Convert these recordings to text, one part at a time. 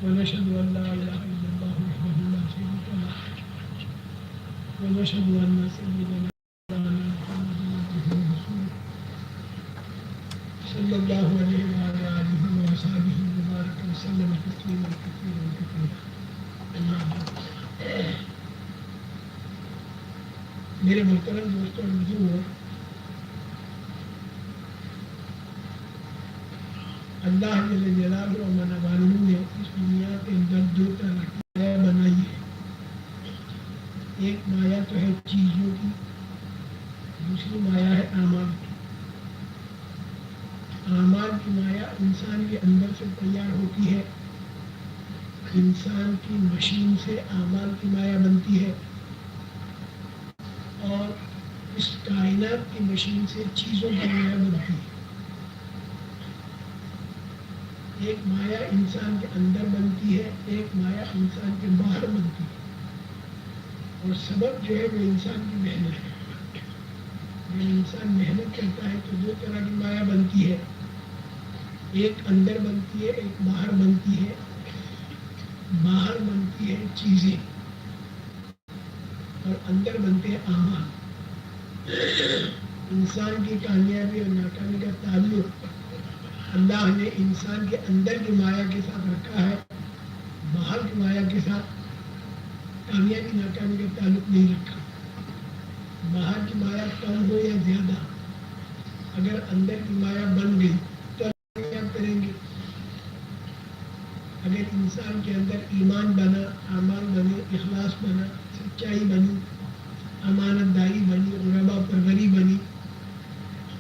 ونشهد أن لا إله إلا الله وحده لا شريك له ونشهد أن سيدنا مولانا محمد عبده ورسوله صلى الله عليه وعلى آله وصحبه وبارك وسلم تسليما كثيرا كثيرا. أما بعد، میرے محترم دوستوں اور بزرگوں، اللہ جل جلالہ و منوالہ نے اس دنیا کے اندر دو طرح کی مایا بنائی ہے. ایک مایا تو ہے چیزوں کی، دوسری مایا ہے اعمال کی. اعمال کی مایا انسان کے اندر سے تیار ہوتی ہے. انسان کی مشین سے اعمال کی مایا بنتی ہے، اور اس کائنات کی مشین سے چیزوں کی مایا بنتی ہے. ایک مایا انسان کے اندر بنتی ہے، ایک مایا انسان کے باہر بنتی ہے. اور سبب جو ہے وہ انسان کی محنت ہے. جب انسان محنت کرتا ہے تو دو طرح کی مایا بنتی ہے. ایک اندر بنتی ہے، ایک باہر بنتی ہے. باہر بنتی ہے چیزیں اور اندر بنتے ہیں اعمال. انسان کی کامیابی اور ناکامی کا تعلق اللہ نے انسان کے اندر کی مایا کے ساتھ رکھا ہے. باہر کی مایا کے ساتھ کامیابی ناکامی کا تعلق نہیں رکھا. باہر کی مایا کم ہو یا زیادہ، اگر اندر کی مایا بن گئی تو کامیاب کریں گے. اگر انسان کے اندر ایمان بنا، اعمال بنے، اخلاص بنا، سچائی بنی، امانت داری بنی، غربا پروری بنی،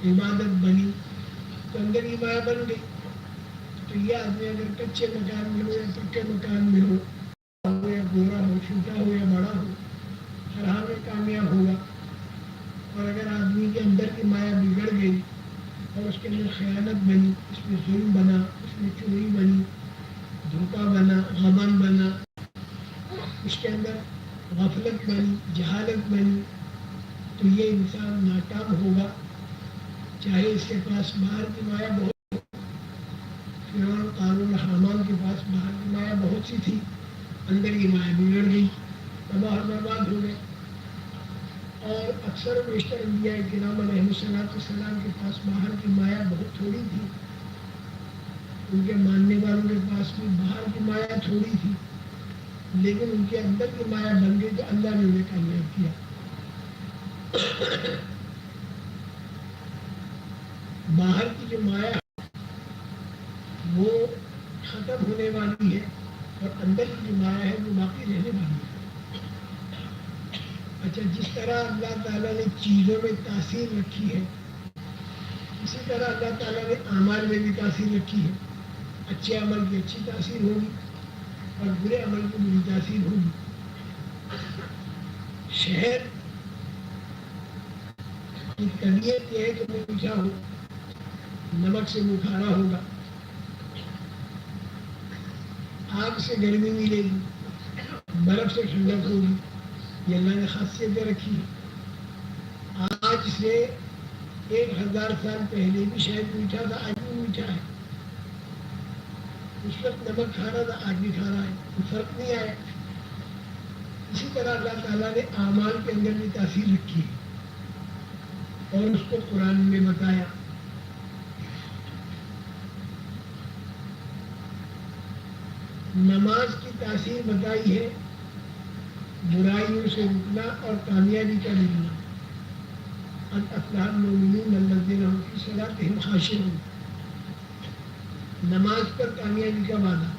عبادت بنی، تو اندر کی مایا بن گئی. تو یہ آدمی اگر کچے مکان میں ہو یا پکے مکان میں ہو یا گورا ہو، چھوٹا ہو یا بڑا ہو، ہر حال میں کامیاب ہوگا. اور اگر آدمی کے اندر کی مایا بگڑ گئی اور اس کے اندر خیانت بنی، اس میں ظلم بنا، اس میں چوری بنی، دھوکہ بنا، غبن بنا، اس کے اندر غفلت بنی، جہالت بنی، تو یہ انسان ناکام ہوگا. چاہے اس کے پاس باہر کی مایا بہت، فرعون قارون حامان کے پاس باہر کی مایا بہت سی تھی، اندر کی مایا بگڑ گئی، تباہ اور برباد ہو گئے. اور اکثر و بیشتر انبیاء کرام علیہ السلام کے پاس باہر کی مایا بہت تھوڑی تھی. ان کے ماننے والوں کے پاس بھی باہر کی مایا تھوڑی تھی، لیکن ان کے اندر کی مایا بن گئی تو اللہ نے انہیں کامیاب کیا. باہر کی جو مایا وہ ختم ہونے والی ہے، اور اندر کی جو مایا ہے وہ باقی رہنے والی ہے. اچھا، جس طرح اللہ تعالیٰ نے چیزوں میں تاثیر رکھی ہے، اسی طرح اللہ تعالیٰ نے اعمال میں بھی تاثیر رکھی ہے. اچھے عمل کی اچھی تاثیر ہوگی اور برے عمل کی بری تاثیر ہوگی. شہر کی طبیعت یہ ہے کہ وہ میٹھا ہو، نمک سے منہ کھارا ہوگا. آگ سے گرمی ملے گی، برف سے ٹھنڈک ہوگی. یہ اللہ نے خاصیتیں رکھی ہے. آج سے 1000 سال پہلے بھی شاید میٹھا تھا، آج بھی میٹھا ہے. اس وقت نمک کھانا تھا، آج بھی کھانا ہے، کوئی فرق نہیں آیا. اسی طرح اللہ تعالیٰ نے اعمال کے اندر بھی تاثیر رکھی ہے اور اس کو قرآن میں بتایا. نماز کی تاثیر بتائی ہے برائیوں سے رکنا اور کامیابی کا ملنا. قد افلح المؤمنون الذین هم فی صلاتهم خاشعون. نماز پر کامیابی کا وعدہ.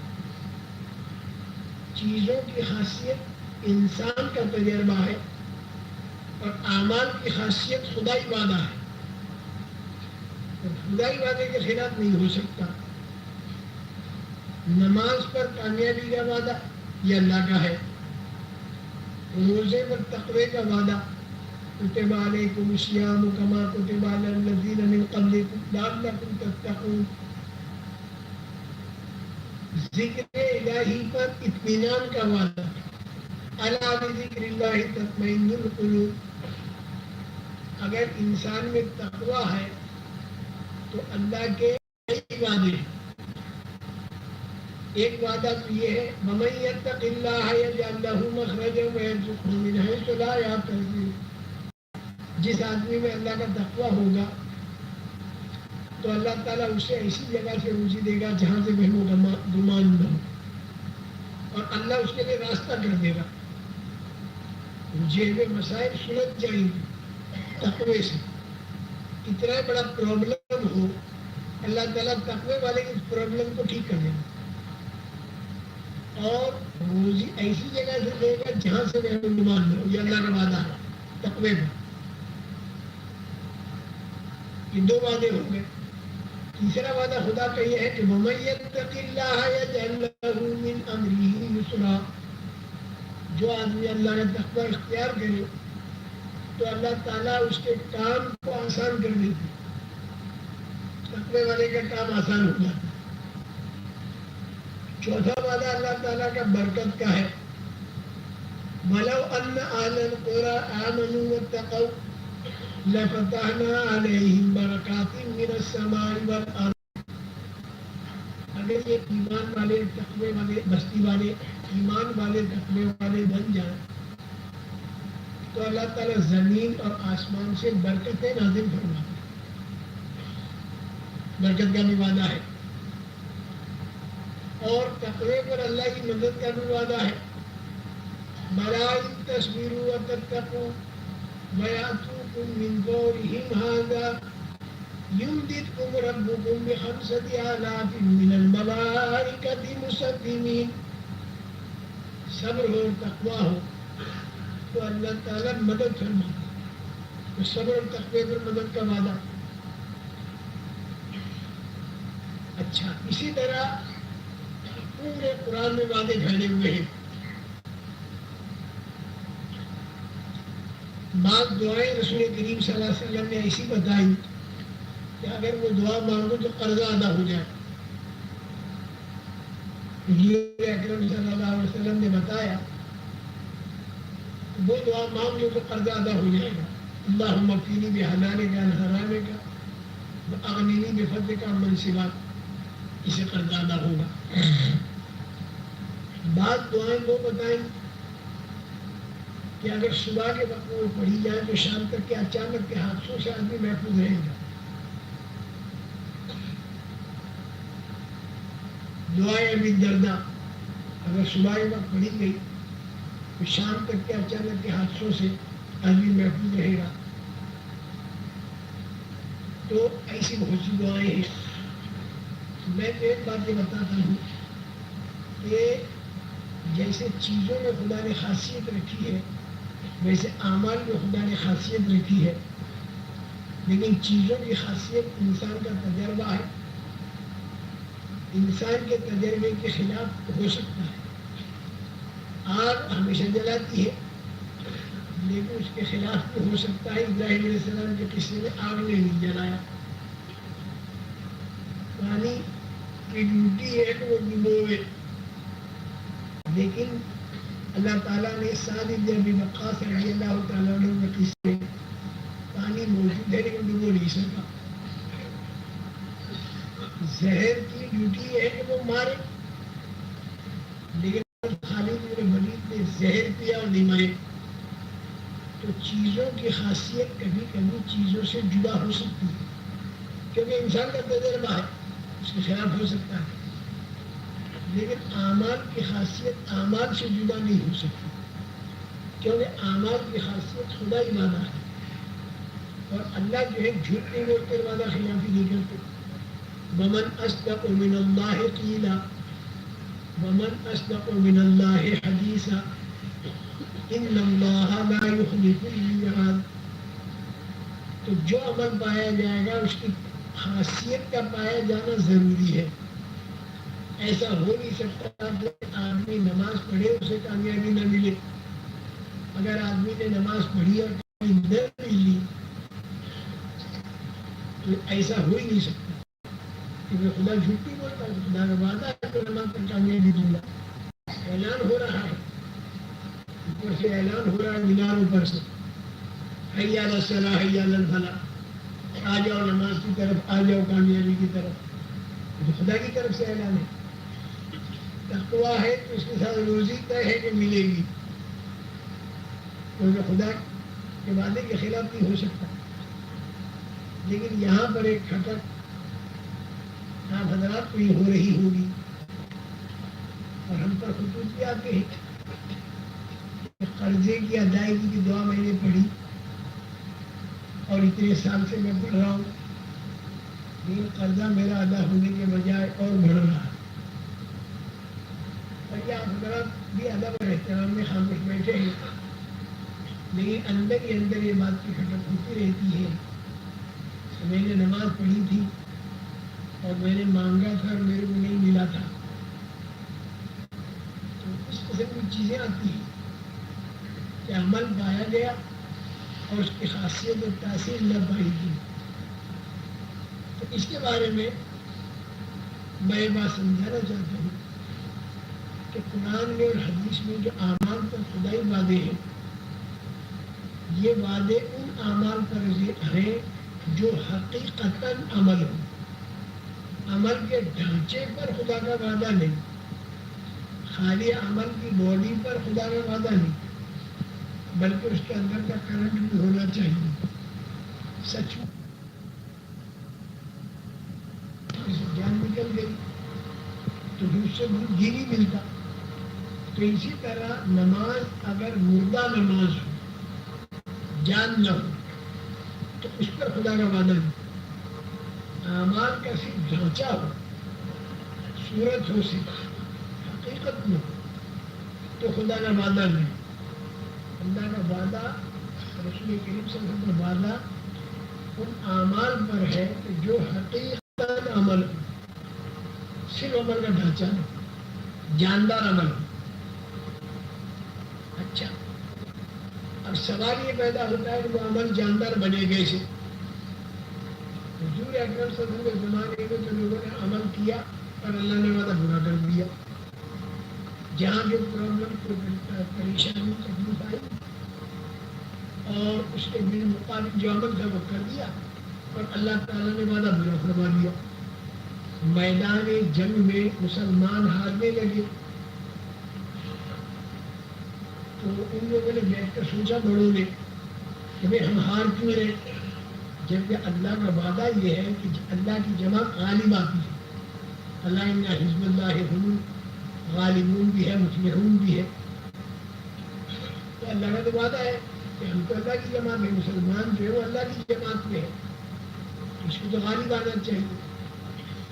چیزوں کی خاصیت انسان کا تجربہ ہے اور اعمال کی خاصیت خدائی وعدہ ہے، اور خدائی وعدے کے خلاف نہیں ہو سکتا. نماز پر کامیابی کا وعدہ یہ اللہ کا ہے. روزے پر تقوی کا وعدہ، کتب علیکم الصیام کما کتب علی الذین من قبلکم لعلکم تتقون. ذکر الہی پر اطمینان کا وعدہ، الا بذکر اللہ تطمئن القلوب. اگر انسان میں تقوی ہے تو اللہ کے کئی وعدے ہیں. ایک وعدہ تو یہ ہے وَمَن يَتَّقِ اللَّهَ يَجْعَل لَّهُ مَخْرَجًا وَيَرْزُقْهُ مِنْ حَيْثُ لَا يَحْتَسِبُ. جس آدمی میں اللہ کا تقویٰ ہوگا تو اللہ تعالیٰ اسے ایسی جگہ سے روزی دے گا جہاں سے وہ گمان نہ ہو، اور اللہ اس کے لیے راستہ کر دے گا. جیب مسائل سلجھ جائیں گے تقوی سے. اتنا بڑا پرابلم ہو اللہ تعالیٰ تقوی والے کی پرابلم کو ٹھیک کر دے گا، اور روزی ایسی جگہ سے دے گا جہاں سے وہ گمان نہ ہو. یہ اللہ کا وعدہ ہے تقوی میں. یہ دو وعدے ہو گئے. تیسرا وعدہ خدا کا یہ ہے کہ وَمَن يَتَّقِ اللَّهَ يَجْعَل لَّهُ مِنْ أَمْرِهِ يُسْرًا. جو آدمی اللہ کا تقویٰ اختیار کرے تو اللہ تعالیٰ اس کے کام کو آسان کر دیتے. تقوی والے کا کام آسان ہو جاتا ہے. چوتھا وعدہ اللہ تعالیٰ کا برکت کا ہے. وَلَوْ أَنَّ أَهْلَ الْقُرَىٰ آمَنُوا وَاتَّقَوْا لَفَتَحْنَا عَلَيْهِمْ بَرَكَاتٍ مِّنَ السَّمَاءِ وَالْأَرْضِ. اگر یہ ایمان والے تقوی والے بستی والے ایمان والے تقوی والے بن جائیں تو اللہ تعالیٰ زمین اور آسمان سے برکتیں نازل فرماتے ہیں. برکت کا بھی وعدہ ہے، اور تقوی پر اللہ کی مدد کا بھی وعدہ ہے. بَلَىٰ إِن تَصْبِرُوا وَتَتَّقُوا وَيَأْتُوكُم مِّن فَوْرِهِمْ هَٰذَا يُمْدِدْكُمْ رَبُّكُم بِخَمْسَةِ آلَافٍ مِّنَ الْمَلَائِكَةِ مُسَوِّمِينَ. صبر ہو اور تقویٰ ہو تو اللہ تعالیٰ مدد فرماتا ہے. تو صبر اور تقوی پر مدد کا وعدہ. اچھا، اسی طرح پورے قرآن میں وعدے پھیلے ہوئے ہیں. بعض دعائیں رسول کریم صلی اللہ علیہ وسلم نے ایسی بتائی کہ اگر وہ دعا مانگو تو قرضہ ادا ہو جائے. حضور اکرم صلی اللہ علیہ وسلم نے بتایا وہ دعا مانگ لو تو قرضہ ادا ہو جائے گا. اللہم اکفنی بحلالک عن حرامک واغننی بفضلک عمن سواک. اسے قرضہ ادا ہوگا. بعض دعائیں وہ بتائیں کہ اگر صبح کے وقت وہ پڑھی جائے تو شام تک کے اچانک کے حادثوں سے آدمی محفوظ رہے گا. دعائیں ابی الدرداء اگر صبح کے وقت پڑھی گئی تو شام تک کے اچانک کے حادثوں سے آدمی محفوظ رہے گا. تو ایسی بہت سی دعائیں ہیں. میں تو ایک بات یہ بتاتا ہوں کہ جیسے چیزوں میں خدا نے خاصیت رکھی ہے ویسے اعمال میں خدا نے خاصیت رکھی ہے، لیکن چیزوں کی خاصیت انسان کا تجربہ ہے. انسان کے تجربے کے خلاف ہو سکتا ہے. آگ ہمیشہ جلاتی ہے لیکن اس کے خلاف بھی ہو سکتا ہے. ابراہیم علیہ السلام کے قصے میں آگ نے نہیں جلایا. پانی کی ڈیوٹی ہے کہ وہ ڈبوئے، لیکن اللہ تعالیٰ نے سعد بن ابی وقاص رضی اللہ تعالیٰ عنہ کے قصے پانی موجود ہے لیکن ڈبو نہیں سکا. زہر کی ڈیوٹی ہے کہ وہ مارے، لیکن خالد بن ولید نے زہر پیا اور نہیں مرے. تو چیزوں کی خاصیت کبھی کبھی چیزوں سے جدا ہو سکتی ہے کیونکہ انسان کا تجربہ ہے، اس کے خلاف ہو سکتا ہے. لیکن اعمال کی خاصیت اعمال سے جدا نہیں ہو سکتی کیونکہ اعمال کی خاصیت خدا ہی وعدہ ہے، اور اللہ جو ہے جھوٹ نہیں بولتے، وعدہ خلافی نہیں کرتے. ومن اصدق من اللہ قیلا ومن اصدق من اللہ حدیثا ان اللہ لا یخلف المیعاد. تو جو عمل پایا جائے گا اس کی خاصیت کا پایا جانا ضروری ہے. ایسا ہو نہیں سکتا کہ آدمی نماز پڑھے اسے کامیابی نہ ملے. اگر آدمی نے نماز پڑھی اور کامیابی نہ ملی تو ایسا ہو ہی نہیں سکتا کیونکہ خدا جھوٹ نہیں بولتا. خدا کا وعدہ ہے تو نماز پر کامیابی دوں گا. اعلان ہو رہا ہے، اوپر سے اعلان ہو رہا ہے میناروں پر سے، حی علی الصلاۃ حی علی الفلاح، آ جاؤ نماز کی طرف، آ جاؤ کامیابی کی طرف. تو خدا کی طرف سے اعلان ہے. تقویٰ ہے تو اس کے ساتھ روزی طے ہے کہ ملے گی، کیونکہ خدا کے وعدے کے خلاف نہیں ہو سکتا. لیکن یہاں پر ایک کھٹک آپ حضرات کو یہ ہو رہی ہوگی اور ہم پر خطوط بھی آتے ہیں کہ قرضے کی ادائیگی کی دعا میں نے پڑھی اور اتنے سال سے میں پڑھ رہا ہوں، لیکن قرضہ میرا ادا ہونے کے بجائے اور بڑھ رہا ہے. اور یہ آپ حضرات بھی ادب اور احترام میں خاموش بیٹھے ہیں، لیکن اندر ہی اندر یہ بات کی کھٹک ہوتی رہتی ہے. میں نے نماز پڑھی تھی اور میں نے مانگا تھا اور میرے کو نہیں ملا تھا. تو اس قسم کی چیزیں آتی ہیں کہ عمل پایا گیا اور اس کی خاصیت اور تاثیر نہ پائی گئی. تو اس کے بارے میں یہ بات سمجھانا چاہتا ہوں کہ قرآن میں اور حدیث میں جو اعمال پر خدائی وعدے ہیں، یہ وعدے ان اعمال پر ہیں جو حقیقتاً عمل ہو. عمل کے ڈھانچے پر خدا کا وعدہ نہیں، خالی عمل کی باڈی پر خدا کا وعدہ نہیں، بلکہ اس کے اندر کا کرنٹ بھی ہونا چاہیے. سچ جان نکل گئی تو دوسرے دن گھی نہیں ملتا. تو اسی طرح نماز اگر مردہ نماز ہو، جان نہ ہو، تو اس پر خدا کا وعدہ نہیں. اعمال کا صرف ڈھانچہ ہو، صورت ہو، صرف حقیقت میں ہو، تو خدا کا وعدہ نہیں. اللہ کا وعدہ، رسول کریم صلی اللہ علیہ وسلم کا وعدہ ان اعمال پر ہے کہ جو حقیقت عمل ہو، صرف عمل کا ڈھانچہ ہو، جاندار عمل ہو. اچھا، اب سوال یہ پیدا ہوتا ہے کہ وہ عمل جاندار بنے کیسے؟ حضور اکرم صلی اللہ علیہ وسلم کے زمانے میں تو لوگوں نے عمل کیا اور اللہ نے وعدہ پورا کر دیا. جہاں جو پرابلم، پریشانی، تکلیف آئی اور اس کے بالمقابل جو عمل تھا وہ کر دیا اور اللہ تعالیٰ نے وعدہ پورا فرما دیا. میدان جنگ میں مسلمان ہارنے لگے تو ان لوگوں نے بیٹھ کر سوچا بڑوں نے کہ بھائی ہم ہار کیوں رہے، جبکہ اللہ کا وعدہ یہ ہے کہ اللہ کی جماعت غالب آتی ہے. اللہ ان حزب اللہ هم غالبون بھی ہے، مفلحون بھی ہے. تو اللہ کا تو وعدہ ہے کہ ہم تو اللہ کی جماعت ہے، مسلمان جو ہے وہ اللہ کی جماعت میں ہے، اس کو تو غالب آنا چاہیے،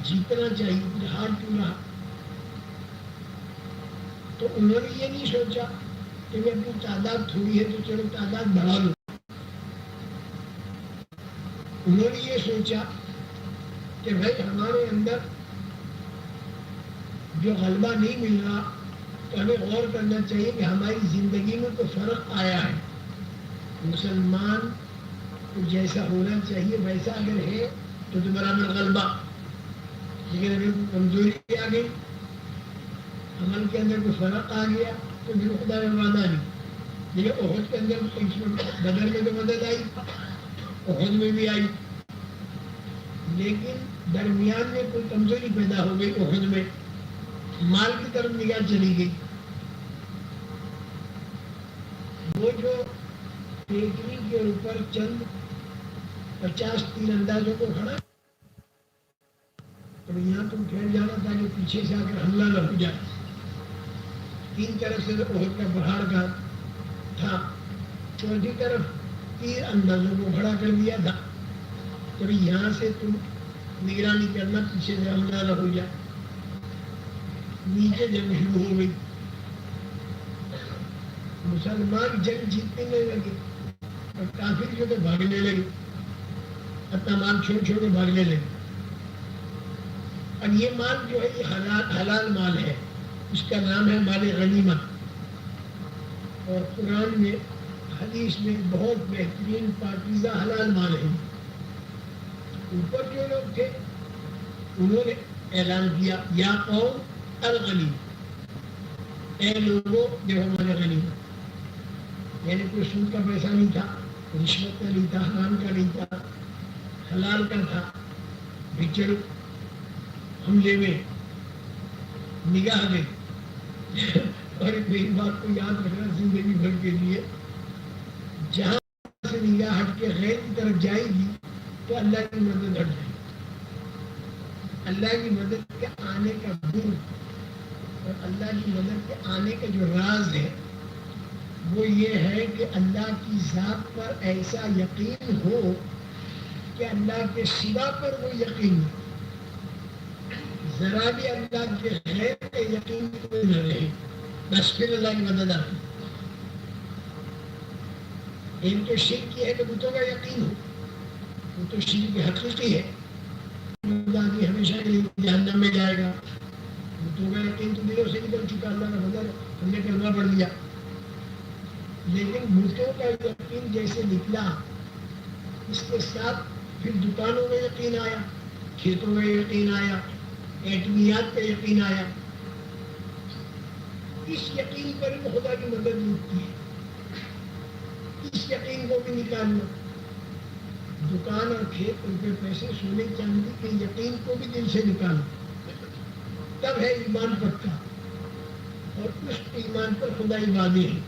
جیتنا چاہیے، پھر ہار کیوں رہا. تو انہوں نے یہ نہیں سوچا کہ میں اپنی تعداد تھوڑی ہے تو چلو تعداد بڑھا لو. انہوں نے یہ سوچا کہ بھائی ہمارے اندر جو غلبہ نہیں مل رہا تو ہمیں غور کرنا چاہیے کہ ہماری زندگی میں تو فرق آیا ہے. مسلمان کو جیسا ہونا چاہیے ویسا اگر ہے تو برابر غلبہ، لیکن اگر کمزوری آ گئی، عمل کے اندر کوئی فرق آ گیا تو پھر خدا کا وعدہ نہیں. لیکن احد کے اندر بدر میں تو مدد آئی، احد میں بھی آئی، لیکن درمیان میں کوئی کمزوری پیدا ہو گئی. احد میں مال کی طرف نگاہ چلی گئی. وہ جو ٹیکری کے اوپر چند 50 تیر اندازوں کو کھڑا تو یہاں تم ٹھہر جانا تھا کہ پیچھے سے آ کر حملہ نہ ہو جائے. 3 طرف سے تو احد کا پہاڑ کا تھا، 4تھی طرف تیر اندازوں کو کھڑا کر دیا تھا کہ یہاں سے تم نگرانی کرنا، پیچھے سے حملہ نہ ہو جائے. نیچے جنگ شروع ہو گئی، مسلمان جنگ جیتنے لگے اور کافر جو تھے بھاگنے لگے، اپنا مال چھوڑ چھوڑ کے بھاگنے لگے. اور یہ مال جو ہے یہ حلال مال ہے، اس کا نام ہے مال غنیمت. اور قرآن میں، حدیث میں بہت بہترین پاکیزہ حلال مال ہے. اوپر جو لوگ تھے انہوں نے اعلان کیا یا قوم الغنی، اے لوگوں جو ہمارے غنیمت، یعنی کوئی سود کا پیسہ نہیں تھا، رشوت کا نہیں تھا، حرام کا نہیں تھا، حلال کا تھا. چلو حملے میں نگاہ گئی اور ایک بات کو یاد رکھنا زندگی بھر کے لیے، جہاں سے نگاہ ہٹ کے غیر کی طرف جائے گی تو اللہ کی مدد ہٹ جائے گی۔ اللہ کی مدد کے آنے کا گن اور اللہ کی مدد کے آنے کا جو راز ہے وہ یہ ہے کہ اللہ کی ذات پر ایسا یقین ہو کہ اللہ کے سوا پر وہ یقین ہو، ذرا بھی اللہ کے غیر کا یقین کوئی نہ رہے، بس پھر اللہ کی مدد آتی۔ ایک تو شرک کی ہے کہ بتوں کا یقین ہو، وہ تو شرک حقیقی ہے، آدمی ہمیشہ کے لیے جہنم میں جائے گا، بتوں کا یقین تو دلوں سے نکل چکا، اللہ کا بدل ہم نے کلمہ پڑھ لیا، لیکن بتوں کا یقین جیسے نکلا اس کے ساتھ پھر دکانوں میں یقین آیا، کھیتوں میں یقین آیا، ایٹمیات کا یقین آیا۔ اس یقین پر بھی خدا کی مدد ملتی ہے، اس یقین کو بھی نکالنا، دکان اور کھیت، ان کے پیسے، سونے چاندی کے یقین کو بھی دل سے نکالنا، تب ہے ایمان پکا، اور اس ایمان پر خدائی وعدے ہیں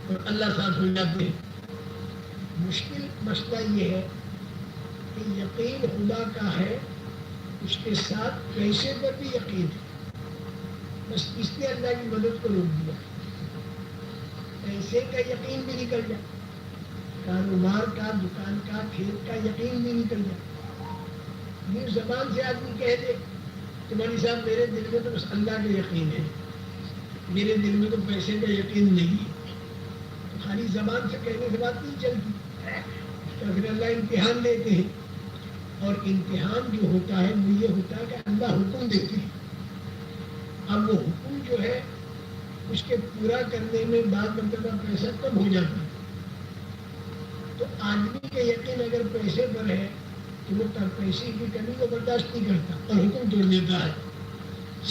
اور اللہ ساتھ ہو جاتے ہیں۔ مشکل مسئلہ یہ ہے کہ یقین خدا کا ہے، اس کے ساتھ پیسے پر بھی یقین ہے، بس اس نے اللہ کی مدد کو روک دیا، پیسے کا یقین بھی نکل جائے، کاروبار کا، دکان کا، کھیت کا یقین بھی نکل جائے، یہ زبان سے آدمی کہہ دے کہ مولوی صاحب میرے دل میں تو بس اللہ کا یقین ہے، میرے دل میں تو پیسے کا یقین نہیں ہے، تو خالی زبان سے کہنے سے بات نہیں چلتی، تو پھر اللہ امتحان لیتے ہیں، اور امتحان جو ہوتا ہے وہ یہ ہوتا ہے کہ اللہ حکم دیتے ہیں، اب وہ حکم جو ہے اس کے پورا کرنے میں بعض مرتبہ پیسہ کم ہو جاتا ہے، تو آدمی کا یقین اگر پیسے پر ہے تو وہ پیسے کی کمی کو برداشت نہیں کرتا اور حکم توڑ دیتا ہے،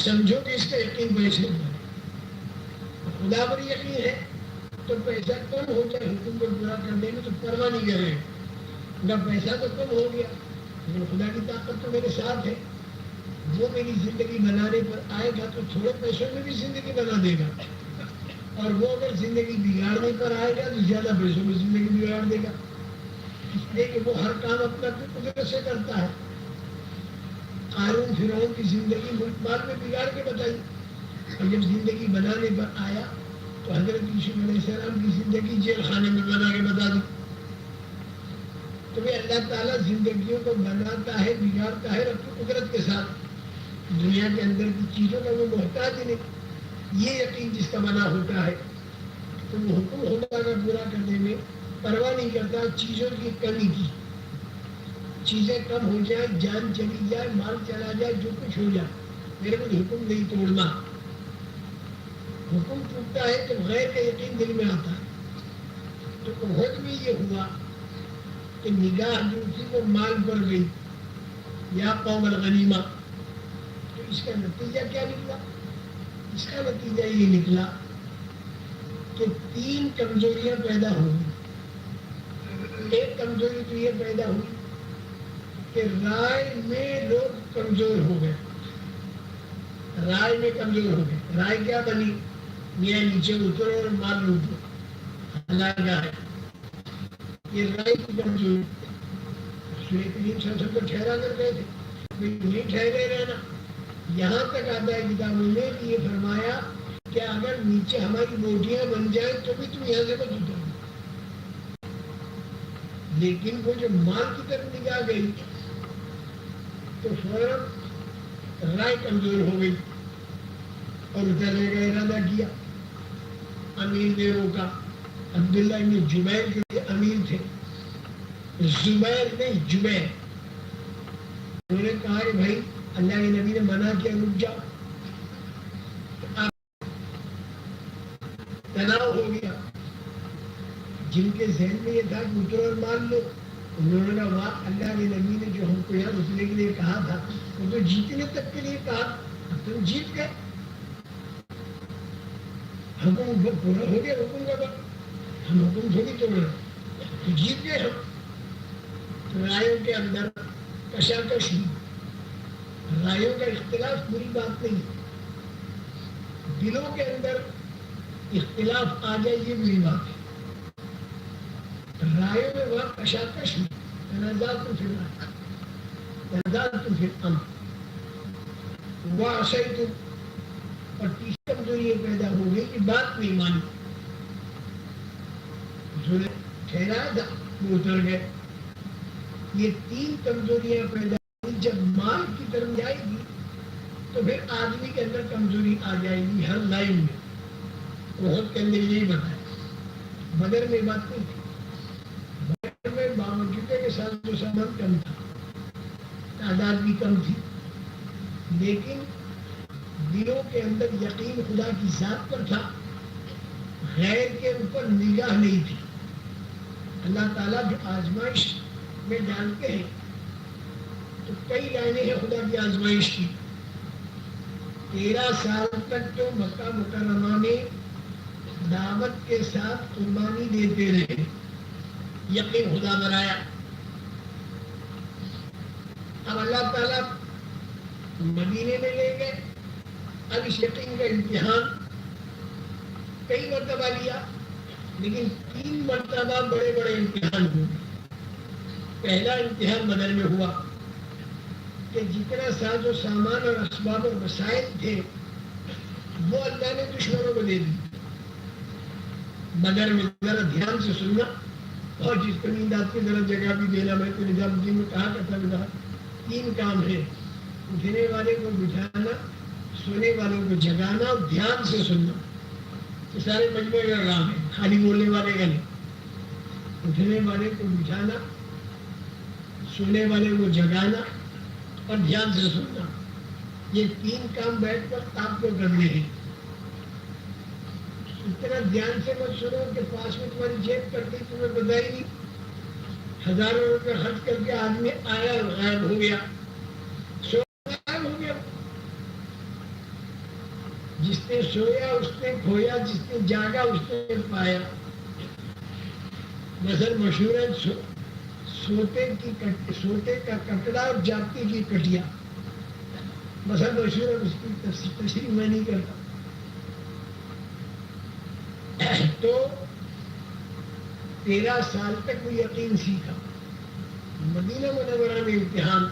سمجھو کہ اس کا یقین پیسے پر ہے، خدا پر یقین ہے تو پیسہ کم ہو جائے حکم کو پورا کرنے میں تو پرواہ نہیں کرے گا، پیسہ تو کم ہو گیا لیکن خدا کی طاقت تو میرے ساتھ ہے، وہ میری زندگی بنانے پر آئے گا تو تھوڑے پیسوں میں بھی زندگی بنا دے گا، اور وہ اگر زندگی بگاڑنے پر آئے گا تو زیادہ پیسوں میں زندگی بگاڑ دے گا، اس لیے کہ وہ ہر کام اپنا قدرت سے کرتا ہے۔ قارون فرعون کی زندگی ملک مال میں بگاڑ کے بتائی، اور جب زندگی بنانے پر آیا تو حضرت یوسف علیہ السلام کی زندگی جیل خانے میں بنا کے بتا دی۔ تو یہ اللہ تعالیٰ زندگیوں کو بناتا ہے، بگاڑتا ہے اپنی قدرت کے ساتھ، دنیا کے اندر کی چیزوں کا وہ محتاج نہیں، یہ یقین جس کا بنا ہوتا ہے تو وہ حکم خدا کا پورا کرنے میں پرواہ نہیں کرتا چیزوں کی کمی کی، چیزیں کم ہو جائیں، جان چلی جائے، مال چلا جائے، جو کچھ ہو جائے، میرے کو حکم نہیں توڑنا۔ حکم ٹوٹتا ہے تو غیر کا یقین دل میں آتا ہے، تو احد میں یہ ہوا کہ نگاہ جو تھی وہ مال پر گئی، یا قوم الغنیمہ، تو اس کا نتیجہ کیا نکلا؟ اس کا نتیجہ یہ نکلا کہ تین کمزوریاں پیدا ہوئی۔ ایک کمزوری تو یہ پیدا ہوئی کہ رائے میں لوگ کمزور ہو گئے، رائے میں کمزور ہو گئے، رائے کیا بنی؟ میاں نیچے اترو اور مال لوٹو، اللہ کا ہے، یہ رائے کی کمزوری۔ سورہ کریم صلی اللہ علیہ وسلم کو ٹھہرا کر گئے تھے، نہیں ٹھہرے رہنا، یہاں تک آتا ہے کتابوں میں کہ یہ فرمایا کہ اگر نیچے ہماری بوٹیاں بن جائیں تو بھی تم یہاں سے مت اترو، لیکن وہ جو مال کی طرف نگاہ گئی تو فوراً رائے کمزور ہو گئی اور اترنے کا ارادہ کیا۔ امیر نے روکا، عبداللہ بن جبیر جو امیر تھے، زبیر نہیں جبیر، انہوں نے کہا کہ بھائی اللہ کے نبی نے منع کیا، رک جاؤ، تناؤ ہو گیا۔ جن کے ذہن میں یہ تھا کہ اترو اور مان لو، انہوں نے کہا واہ، اللہ کے نبی نے جو ہم کو یہاں اترنے کے لیے کہا تھا وہ تو جیتنے تک کے لیے کہا، اب تم جیت گئے، حکم پورا ہو گیا، حکم کا وقت، ہم حکم تھوڑی توڑ رہے، تو جیت گئے ہم۔ رائےوں کے اندر کشاکش ہوئی، رائےوں کا اختلاف بری بات نہیں ہے، دلوں کے اندر اختلاف آ جائے یہ بری بات ہے. رائے میں وہاں کشاکش میں تنازعات فی الرائے تنازعات فی الامر وعصیتم، اور تیسری کمزوری یہ پیدا ہو گئی کہ بات نہیں مانی. جو ٹھہرایا تھا وہ اتر گئے. یہ تین کمزوریاں پیدا ہوئی. جب مال کی طرف جائے گی تو پھر آدمی کے اندر کمزوری آ جائے گی ہر لائن میں. بہت کے اندر یہی بتایا. بدر میں بات نہیں تھی. بدر میں باوجود کے ساتھ جو سامان کم تھا، تعداد بھی کم تھی، لیکن دلوں کے اندر یقین خدا کی ذات پر تھا، غیر کے اوپر نگاہ نہیں تھی. اللہ تعالیٰ جو آزمائش میں ڈالتے ہیں تو کئی لائنیں ہیں خدا کی آزمائش کی. 13 سال تک تو مکہ مکرمہ میں دعوت کے ساتھ قربانی دیتے رہے، یقین خدا بنایا. اب اللہ تعالیٰ مدینے میں لے گئے. اب اس یقین کا امتحان کئی مرتبہ لیا، لیکن 3 مرتبہ بڑے بڑے امتحان ہوئے. پہلا امتحان بدر میں ہوا کہ جتنا ساز و سامان اور اسباب اور وسائل تھے وہ اللہ نے دشمنوں کو دے دی. بدر میں ذرا دھیان سے سننا، اور جس کو نیند آتی ذرا جگہ بھی دینا. میں تو نظام الدین میں کہا کرتا تھا 3 کام ہے: اٹھنے والے کو بٹھانا، سونے والوں کو جگانا اور دھیان سے سننا. یہ سارے مجموعے کا کام ہے، خالی بولنے والے کا نہیں. اٹھنے والے کو بٹھانا، سونے والے کو جگانا اور دھیان سے سننا. یہ 3 کام بیٹھ کر آپ کو کرنے ہیں. اتنا دھیان سے مت سنو کہ پاس میں تمہاری جیب کرتی تمہیں پتہ ہی نہیں. ہزاروں روپے خرچ کر کے آدمی آیا اور غائب ہو گیا. غائب ہو گیا. جس نے سویا اس نے کھویا، جس نے جاگا اس نے پایا. مثل مشہور ہے سوتے کا کپڑا اور جاگتے کی کٹیا. مثل مشہور ہے، اس کی تشریح میں نہیں کرتا. تو 13 سال تک وہ یقین سیکھا. مدینہ منورہ میں امتحان،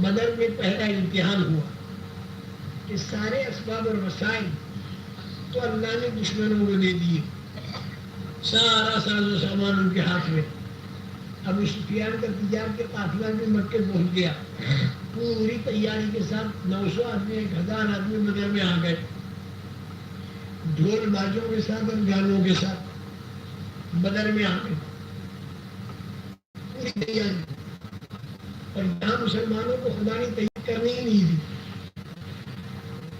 بدر میں پہلا امتحان ہوا کہ سارے اسباب اور وسائل تو اللہ نے دشمنوں کو دے دیے. سارا ساز و سامان ان کے ہاتھ میں. ابو سفیان کا تجارت کے قافلہ میں مکے پہنچ گیا پوری تیاری کے ساتھ. 900 آدمی 1000 آدمی بدر میں آ گئے، ڈھول بازوں کے ساتھ اور گانوں کے ساتھ بدر میں آ گئے پوری تیاری. اور یہاں مسلمانوں کو خدا نے تیار کرنے ہی نہیں دی.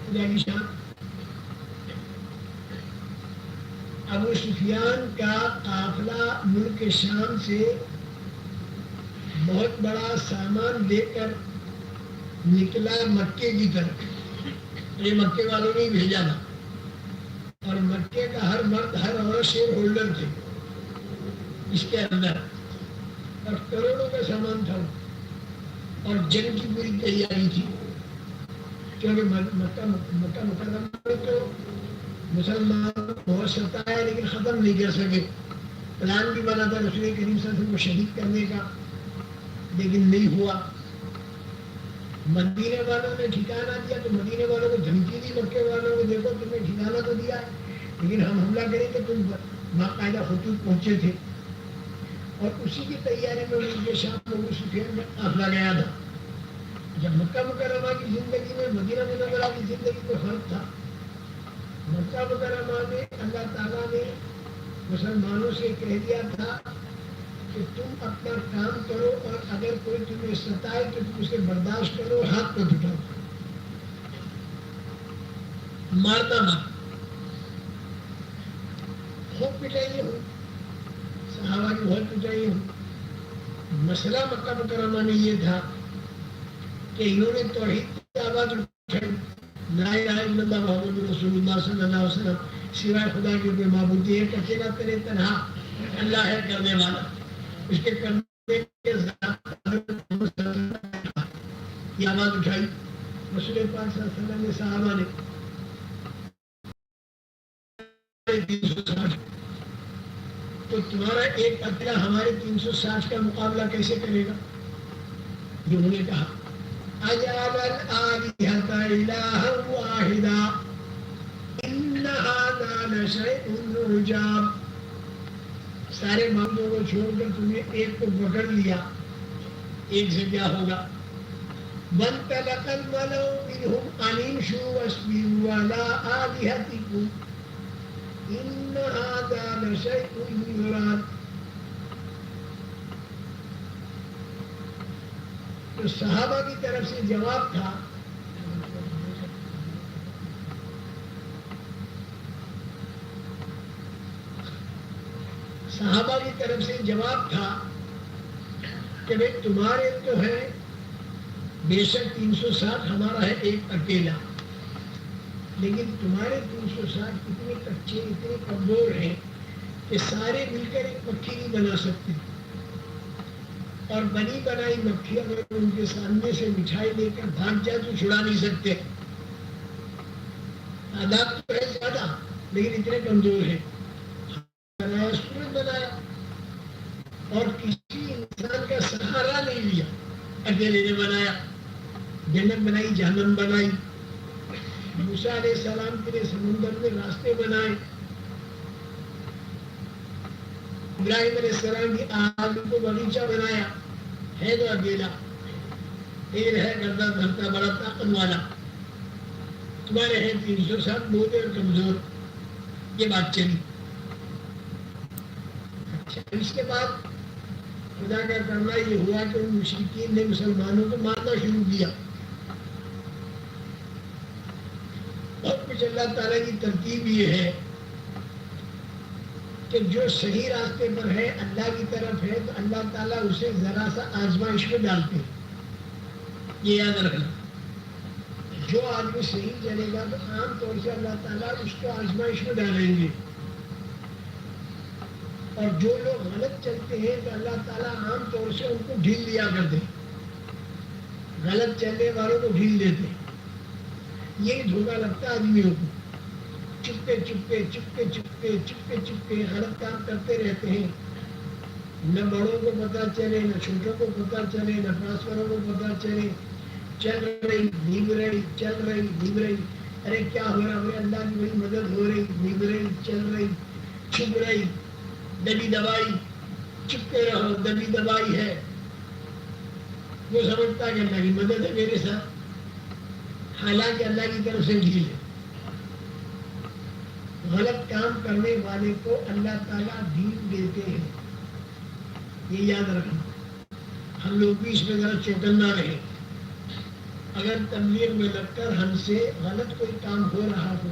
خدا کی شان. ابو سفیان کا قافلہ ملک شام سے بہت بڑا سامان لے کر نکلا مکے کی طرف. یہ مکے والوں نے بھیجا تھا، اور مکے کا ہر مرد ہر عورت شیئر ہولڈر تھے اس کے اندر، اور کروڑوں کا سامان تھا. اور جنگ کی پوری تیاری تھی، کیونکہ مکہ مکرمہ میں تو مسلمان بہت ستایا لیکن ختم نہیں کر سکے. پلان بھی بنا تھا رسول کریم صلی اللہ علیہ وسلم کو شہید کرنے کا، لیکن نہیں ہوا. مدینے والوں نے ٹھکانہ دیا تو مدینے والوں کو دھمکی دی مکے والوں کو، دیکھو تمہیں ٹھکانہ تو دیا ہے لیکن ہم حملہ کریں کہ تم باقاعدہ خطوط پہنچے تھے. اور اسی کی تیاری میں ان کے شام میں ابو سفیان میں قافلہ گیا تھا. جب مکہ مکرمہ کی زندگی میں مدینہ منورہ کی زندگی میں فرق تھا. مکہ مکرمہ میں اللہ تعالیٰ نے مسلمانوں سے کہہ دیا تھا کہ تم اپنا کام کرو، اور اگر کوئی تمہیں ستائے تو تم اسے برداشت کرو، ہاتھ کو اٹھاؤ، مارنا مت. خوب پٹائی ہو، صحابہ کی بہت پٹائی ہو. مسئلہ مکہ مکرمہ میں یہ تھا کہ انہوں نے توحید کی آواز اٹھائی، لا الہ الا اللہ محمد رسول اللہ صلی اللہ علیہ وسلم، سوائے خدا کے کوئی معبود نہیں ہے، اکیلا تیرے تنہا اللہ ہے کرنے والا. اس کے کرنے کے ذات یہ آواز اٹھائی. رسول پاک صلی اللہ علیہ وسلم نے صحابہ نے ہمارے 360، تو تمہارا ایک اکیلا ہمارے 360 کا مقابلہ کیسے کرے گا؟ انہوں نے کہا اجعل الآلہۃ الہا واحدا ان ھذا لشیء عجاب، سارے معبودوں کو چھوڑ کر تم نے ایک کو پکڑ لیا، ایک سے کیا ہوگا؟ وانطلق الملأ منهم ان امشوا واصبروا على آلهتكم ان ھذا لشیء یراد۔ تو صحابہ کی طرف سے جواب تھا کہ بھائی تمہارے تو ہے بے شک 360، ہمارا ہے ایک اکیلا، لیکن تمہارے 360 اتنے کچے اتنے کمزور ہیں کہ سارے مل کر ایک مکھی نہیں بنا سکتے، اور بنی بنائی مکھی اگر ان کے سامنے سے مٹھائی لے کر بھاگ جائے تو چھڑا نہیں سکتے، تعداد تو ہے زیادہ لیکن اتنے کمزور ہیں۔ بنایا سورج بنایا اور کسی انسان کا سہارا نہیں لیا، اکیلے نے بنایا، جنت بنائی، جہنم بنائی، موسیٰ علیہ السلام کے لیے سمندر میں راستے بنائے، ابراہیم علیہ السلام کی آگ کو باغیچہ بنایا، ہے تو اکیلا، تیر ہے کرتا دھرتا بڑا طاقت والا، تمہارے ہیں 360 بہت اور کمزور، یہ بات چلی۔ اچھا، اس کے بعد خدا کا کرنا یہ ہوا کہ ان مشرکین نے مسلمانوں کو مارنا شروع کیا، اور کچھ اللہ تعالیٰ کی ترتیب یہ ہے کہ جو صحیح راستے پر ہے اللہ کی طرف ہے تو اللہ تعالیٰ اسے ذرا سا آزمائش میں ڈالتے ہیں، یہ یاد رکھنا۔ جو آدمی صحیح چلے گا تو عام طور سے اللہ تعالیٰ اس کو آزمائش میں ڈالیں گے، اور جو لوگ غلط چلتے ہیں تو اللہ تعالیٰ عام طور سے ان کو ڈھیل دیا کرتے ہیں، غلط چلنے والوں کو ڈھیل دیتے ہیں۔ یہی دھوکہ لگتا ہے آدمیوں کو، چپکے چپکے چپکے چپکے چپکے چپکے غلط کام کرتے رہتے ہیں، نہ بڑوں کو پتہ چلے، نہ چھوٹوں کو پتہ چلے، نہ پاسوروں کو پتہ چلے، چل رہی بھیگ رہی، چل رہی بھیگ رہی، ارے کیا ہو رہا ہے؟ اللہ کی بڑی مدد ہو رہی، بھیگ رہی، چل رہی، چھپ رہی، دبی دبائی، چپکے رہو، دبی دبائی ہے۔ وہ سمجھتا ہے کہ اللہ کی مدد ہے میرے ساتھ، حالانکہ اللہ کی طرف سے ڈھیل ہے۔ غلط کام کرنے والے کو اللہ تعالیٰ ڈھیل دیتے ہیں، یہ یاد رکھنا۔ ہم لوگ بھی اس میں ذرا چوکنا رہے، اگر تبلیغ میں لگ کر ہم سے غلط کوئی کام ہو رہا ہو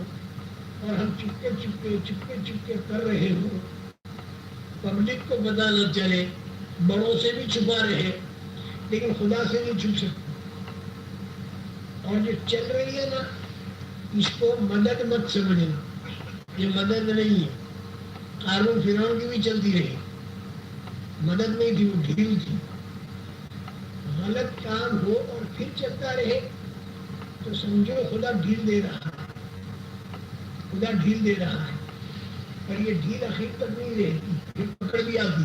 اور ہم چپکے چپکے چپکے چپکے کر رہے ہوں، پبلک کو پتہ نہ چلے، بڑوں سے بھی چھپا رہے لیکن خدا سے نہیں چھپ سکتے، اور جو چل رہی ہے نا اس کو مدد مت سمجھنا، یہ مدد نہیں ہے۔ قارون فرعون کی بھی چلتی رہی، مدد نہیں تھی، وہ ڈھیل تھی۔ غلط کام ہو اور پھر چلتا رہے تو سمجھو خدا ڈھیل دے رہا ہے، خدا ڈھیل دے رہا ہے، اور یہ ڈھیل آخر تک نہیں رہتی، پھر پکڑ بھی آتی،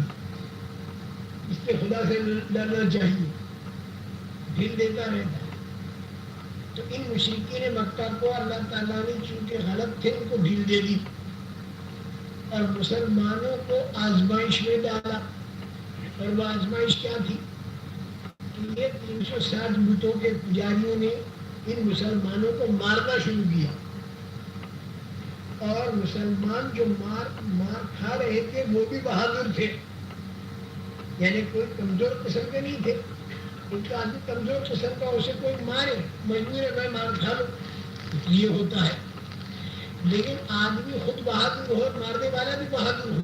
اس سے خدا سے ڈرنا چاہیے، ڈھیل دیتا رہتا ہے۔ تو ان مشرکین مکہ کو اللہ تعالیٰ نے چونکہ غلط تھے ان کو ڈھیل دے دی، اور مسلمانوں کو آزمائش میں ڈالا، اور وہ آزمائش کیا تھی؟ یہ 360 بتوں کے پجاریوں نے ان مسلمانوں کو مارنا شروع کیا، اور مسلمان جو مار کھا رہے تھے وہ بھی بہادر تھے، یعنی کوئی کمزور قسم کے نہیں تھے۔ ان کا آدمی کمزور قسم کا، اسے کوئی مارے مجبور ہے میں مار کھا لوں، یہ ہوتا ہے، لیکن آدمی خود بہادر ہو، مارنے والا بھی بہادر ہو،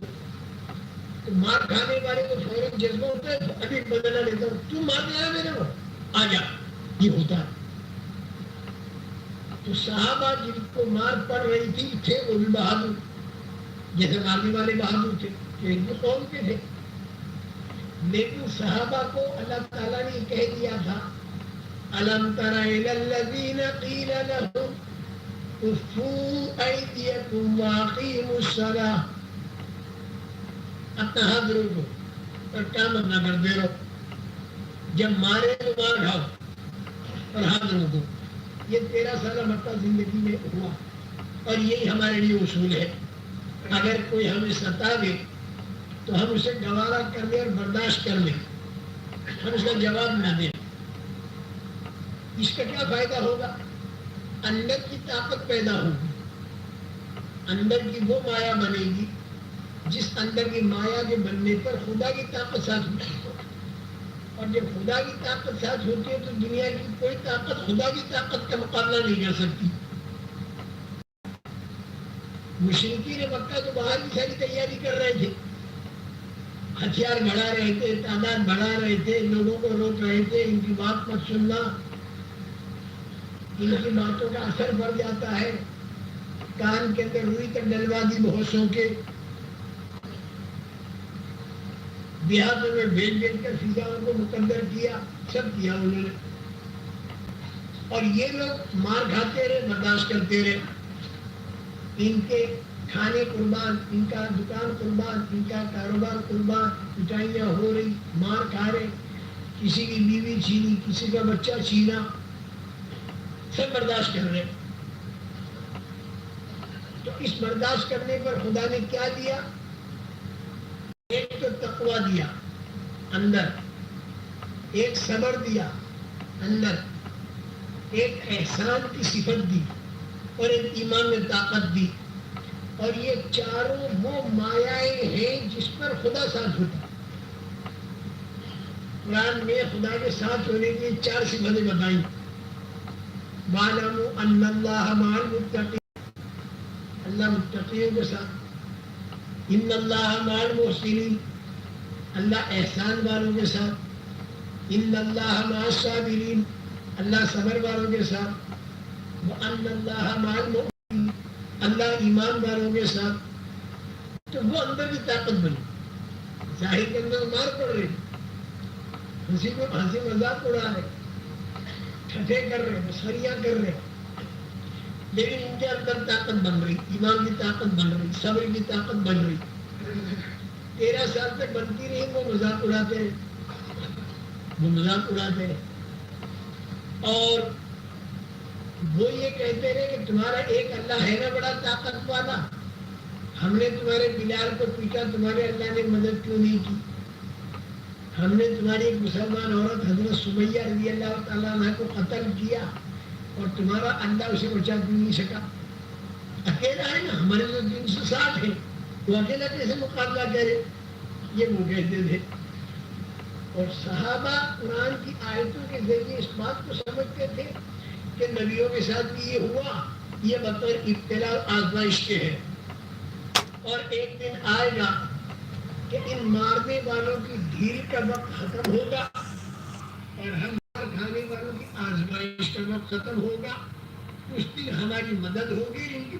تو مار کھانے والے کو فوراً جذبہ ہوتا ہے، ابھی بدلا لیتا ہوں، تو مارنے آیا میرے کو، آ جا، یہ ہوتا ہے۔ تو صحابہ جن کو مار پڑ رہی تھی تھے وہ بھی بہادر، جیسے مارنے والے بہادر تھے، جو ایک قوم کے تھے، لیکن صحابہ کو اللہ تعالیٰ نے کہہ دیا تھا الم تر الی الذین قیل لهم کفوا ایدیکم واقیموا الصلاۃ، اپنا ہاتھ روکو اور کام اپنا کرتے رہو، جب مارے تو مار کھاؤ اور ہاتھ روکو۔ یہ 13 سالہ مکہ زندگی میں ہوا، اور یہی ہمارے لیے اصول ہے۔ اگر کوئی ہمیں ستاوے تو ہم اسے گوارا کر لیں اور برداشت کر لیں، ہم اس کا جواب نہ دیں۔ اس کا کیا فائدہ ہوگا؟ اندر کی طاقت پیدا ہوگی، اندر کی وہ مایا بنے گی جس اندر کی مایا کے بننے پر خدا کی طاقت ساتھ ہوتی ہے، اور جب خدا کی طاقت ساتھ ہوتی ہے تو دنیا کی کوئی طاقت خدا کی طاقت کا مقابلہ نہیں کر سکتی۔ مشرکین مکہ تو باہر کی ساری تیاری کر رہے تھے، ہتھیار بڑھا رہے تھے، تعداد بڑھا رہے تھے، لوگوں کو روک رہے تھے، ان کی بات مت سننا، ان کی باتوں کا اثر پڑ جاتا ہے، کان کے اندر روئی تک ڈلوا دی بہوشوں کے، دیہاتوں میں بھیج کر فضاؤں کو مقدر کیا، سب کیا انہوں نے، اور یہ لوگ مار کھاتے رہے، برداشت کرتے رہے، ان کے کھانے قربان، ان کا دکان قربان، ان کا کاروبار قربان، پٹائیاں ہو رہی، مار کھا رہے، کسی کی بیوی چھینی، کسی کا بچہ چھینا، سب برداشت کر رہے۔ تو اس برداشت کرنے پر خدا نے کیا دیا؟ ایک تو تقویٰ دیا اندر، ایک صبر دیا اندر، ایک احسان کی صفت دی، اور ایک ایمان میں طاقت دی، اور یہ چاروں وہ مایائیں ہیں جس پر خدا ساتھ ہوتا ہے۔ قرآن میں خدا کے ساتھ ہونے کی 4 صفتیں بتائیں۔ وَاعْلَمُوا أَنَّ اللَّهَ مَعَ الْمُتَّقِينَ، اللہ متقیوں کے ساتھ، إِنَّ اللَّهَ مَعَ الْمُحْسِنِينَ، اللہ احسان والوں کے ساتھ، إِنَّ اللَّهَ مَعَ الصَّابِرِينَ، اللہ صبر والوں کے ساتھ، وَأَنَّ اللَّهَ مَعَ الْمُؤْمِنِينَ، اللہ ایمان والوں کے ساتھ۔ تو وہ اندر کی طاقت بنی، ظاہر کے اندر مار پڑ رہی، ہنسی مذاق اڑا رہے، ٹھٹھے کر رہے، مسخریاں کر رہے، لیکن ان کے اندر طاقت بن رہی، ایمان کی طاقت بن رہی، صبر کی طاقت بن رہی۔ 13 سال تک بنتی رہی، وہ مذاق اڑاتے رہے، وہ مذاق اڑاتے رہے، اور وہ یہ کہتے رہے کہ تمہارا ایک اللہ ہے نا بڑا طاقت والا، ہم نے تمہارے بلال کو پیٹا، تمہارے اللہ نے مدد کیوں نہیں کی؟ ہم نے تمہاری ایک مسلمان عورت حضرت سمیہ رضی اللہ تعالیٰ عنہ کو قتل کیا، اور تمہارا اللہ اسے بچا بھی نہیں سکا، اکیلا ہے نا، ہمارے تو 360 ہے، وہ اکیلا کیسے مقابلہ کرے؟ یہ وہ کہتے تھے۔ اور صحابہ قرآن کی آیتوں کے ذریعے اس بات کو سمجھتے تھے کہ نبیوں کے ساتھ بھی یہ ہوا، یہ بطور ابتلا اور آزمائش کے ہے، اور ایک دن آئے گا کہ ان مارنے والوں کی ڈھیل کا وقت ختم ہوگا، اور ہم مار کھانے والوں کی آزمائش کا وقت ختم ہوگا، اس دن ہماری مدد ہوگی، ان کی